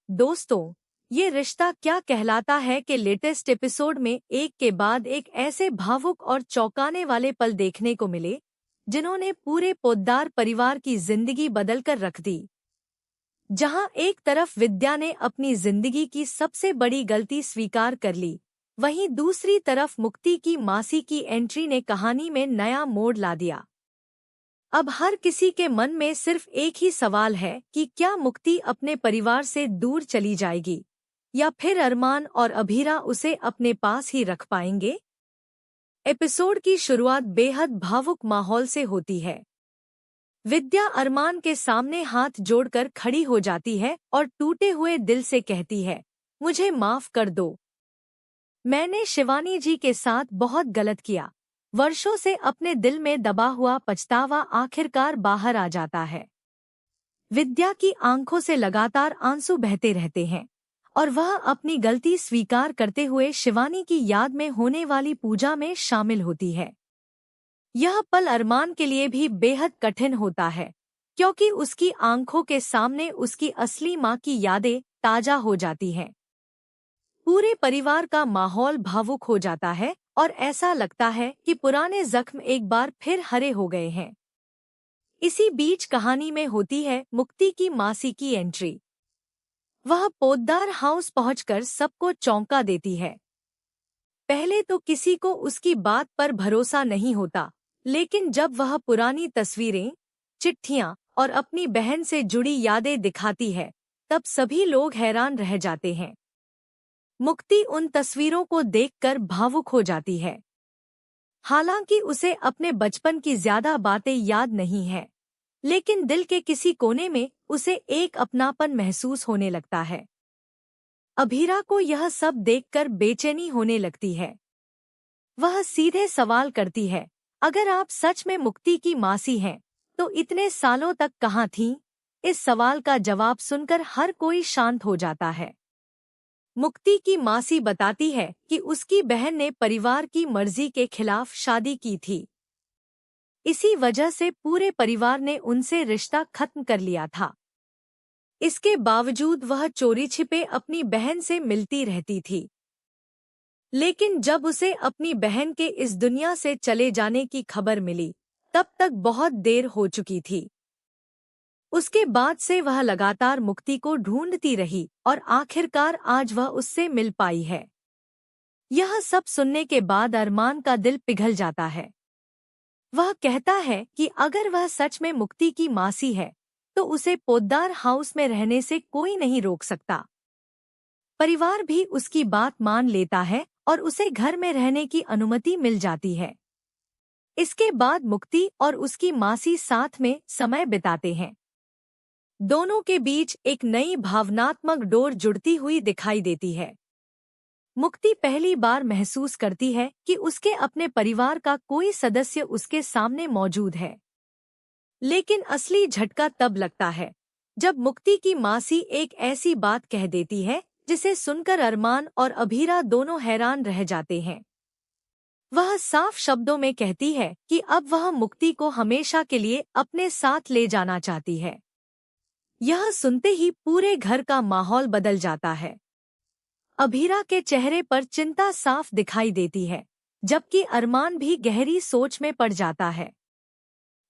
दोस्तों, ये रिश्ता क्या कहलाता है के लेटेस्ट एपिसोड में एक के बाद एक ऐसे भावुक और चौंकाने वाले पल देखने को मिले जिन्होंने पूरे पोद्दार परिवार की जिंदगी बदल कर रख दी। जहां एक तरफ विद्या ने अपनी जिंदगी की सबसे बड़ी गलती स्वीकार कर ली, वहीं दूसरी तरफ मुक्ति की मासी की एंट्री ने कहानी में नया मोड़ ला दिया। अब हर किसी के मन में सिर्फ एक ही सवाल है कि क्या मुक्ति अपने परिवार से दूर चली जाएगी या फिर अरमान और अभीरा उसे अपने पास ही रख पाएंगे। एपिसोड की शुरुआत बेहद भावुक माहौल से होती है। विद्या अरमान के सामने हाथ जोड़कर खड़ी हो जाती है और टूटे हुए दिल से कहती है, मुझे माफ कर दो। मैंने शिवानी जी के साथ बहुत गलत किया। वर्षों से अपने दिल में दबा हुआ पछतावा आखिरकार बाहर आ जाता है। विद्या की आंखों से लगातार आंसू बहते रहते हैं और वह अपनी गलती स्वीकार करते हुए शिवानी की याद में होने वाली पूजा में शामिल होती है। यह पल अरमान के लिए भी बेहद कठिन होता है, क्योंकि उसकी आंखों के सामने उसकी असली मां की यादें ताजा हो जाती हैं। पूरे परिवार का माहौल भावुक हो जाता है और ऐसा लगता है कि पुराने जख्म एक बार फिर हरे हो गए हैं। इसी बीच कहानी में होती है मुक्ति की मासी की एंट्री। वह पोद्दार हाउस पहुंचकर सबको चौंका देती है। पहले तो किसी को उसकी बात पर भरोसा नहीं होता, लेकिन जब वह पुरानी तस्वीरें, चिट्ठियां और अपनी बहन से जुड़ी यादें दिखाती है, तब सभी लोग हैरान रह जाते हैं। मुक्ति उन तस्वीरों को देखकर भावुक हो जाती है। हालांकि उसे अपने बचपन की ज्यादा बातें याद नहीं है, लेकिन दिल के किसी कोने में उसे एक अपनापन महसूस होने लगता है। अभीरा को यह सब देखकर बेचैनी होने लगती है। वह सीधे सवाल करती है, अगर आप सच में मुक्ति की मासी हैं, तो इतने सालों तक कहाँ थीं? इस सवाल का जवाब सुनकर हर कोई शांत हो जाता है। मुक्ति की मासी बताती है कि उसकी बहन ने परिवार की मर्जी के खिलाफ शादी की थी। इसी वजह से पूरे परिवार ने उनसे रिश्ता खत्म कर लिया था। इसके बावजूद वह चोरी छिपे अपनी बहन से मिलती रहती थी। लेकिन जब उसे अपनी बहन के इस दुनिया से चले जाने की खबर मिली, तब तक बहुत देर हो चुकी थी। उसके बाद से वह लगातार मुक्ति को ढूंढती रही और आखिरकार आज वह उससे मिल पाई है। यह सब सुनने के बाद अरमान का दिल पिघल जाता है। वह कहता है कि अगर वह सच में मुक्ति की मासी है, तो उसे पोद्दार हाउस में रहने से कोई नहीं रोक सकता। परिवार भी उसकी बात मान लेता है और उसे घर में रहने की अनुमति मिल जाती है। इसके बाद मुक्ति और उसकी मासी साथ में समय बिताते हैं। दोनों के बीच एक नई भावनात्मक डोर जुड़ती हुई दिखाई देती है। मुक्ति पहली बार महसूस करती है कि उसके अपने परिवार का कोई सदस्य उसके सामने मौजूद है। लेकिन असली झटका तब लगता है जब मुक्ति की मासी एक ऐसी बात कह देती है जिसे सुनकर अरमान और अभीरा दोनों हैरान रह जाते हैं। वह साफ शब्दों में कहती है कि अब वह मुक्ति को हमेशा के लिए अपने साथ ले जाना चाहती है। यह सुनते ही पूरे घर का माहौल बदल जाता है। अभीरा के चेहरे पर चिंता साफ दिखाई देती है, जबकि अरमान भी गहरी सोच में पड़ जाता है।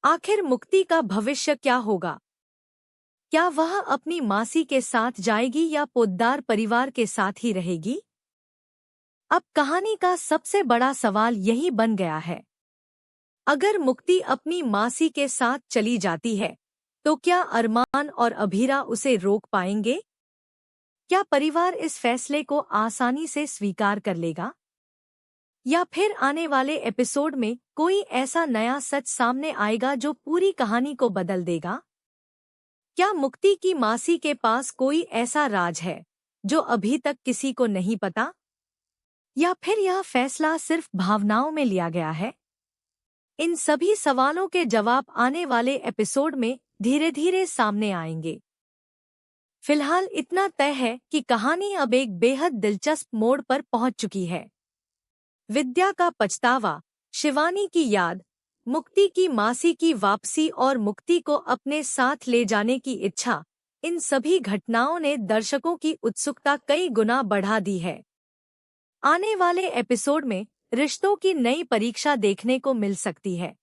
आखिर मुक्ति का भविष्य क्या होगा? क्या वह अपनी मासी के साथ जाएगी या पोद्दार परिवार के साथ ही रहेगी? अब कहानी का सबसे बड़ा सवाल यही बन गया है। अगर मुक्ति अपनी मासी के साथ चली जाती है, तो क्या अरमान और अभीरा उसे रोक पाएंगे? क्या परिवार इस फैसले को आसानी से स्वीकार कर लेगा? या फिर आने वाले एपिसोड में कोई ऐसा नया सच सामने आएगा जो पूरी कहानी को बदल देगा? क्या मुक्ति की मासी के पास कोई ऐसा राज है जो अभी तक किसी को नहीं पता? या फिर यह फैसला सिर्फ भावनाओं में लिया गया है? इन सभी सवालों के जवाब आने वाले एपिसोड में धीरे धीरे सामने आएंगे। फिलहाल इतना तय है कि कहानी अब एक बेहद दिलचस्प मोड़ पर पहुंच चुकी है। विद्या का पछतावा, शिवानी की याद, मुक्ति की मासी की वापसी और मुक्ति को अपने साथ ले जाने की इच्छा, इन सभी घटनाओं ने दर्शकों की उत्सुकता कई गुना बढ़ा दी है। आने वाले एपिसोड में रिश्तों की नई परीक्षा देखने को मिल सकती है,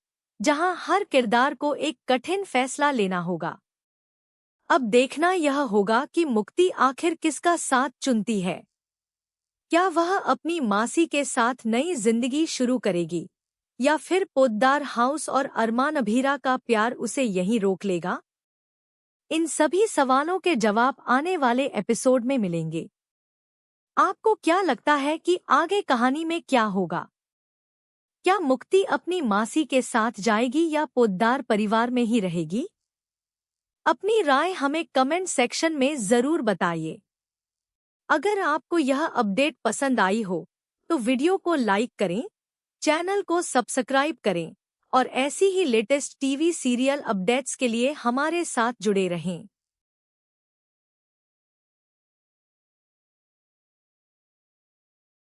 जहां हर किरदार को एक कठिन फैसला लेना होगा। अब देखना यह होगा कि मुक्ति आखिर किसका साथ चुनती है। क्या वह अपनी मासी के साथ नई जिंदगी शुरू करेगी, या फिर पोद्दार हाउस और अरमान अभीरा का प्यार उसे यहीं रोक लेगा? इन सभी सवालों के जवाब आने वाले एपिसोड में मिलेंगे। आपको क्या लगता है कि आगे कहानी में क्या होगा? क्या मुक्ति अपनी मासी के साथ जाएगी या पोद्दार परिवार में ही रहेगी? अपनी राय हमें कमेंट सेक्शन में जरूर बताइए। अगर आपको यह अपडेट पसंद आई हो तो वीडियो को लाइक करें, चैनल को सब्सक्राइब करें और ऐसी ही लेटेस्ट टीवी सीरियल अपडेट्स के लिए हमारे साथ जुड़े रहें।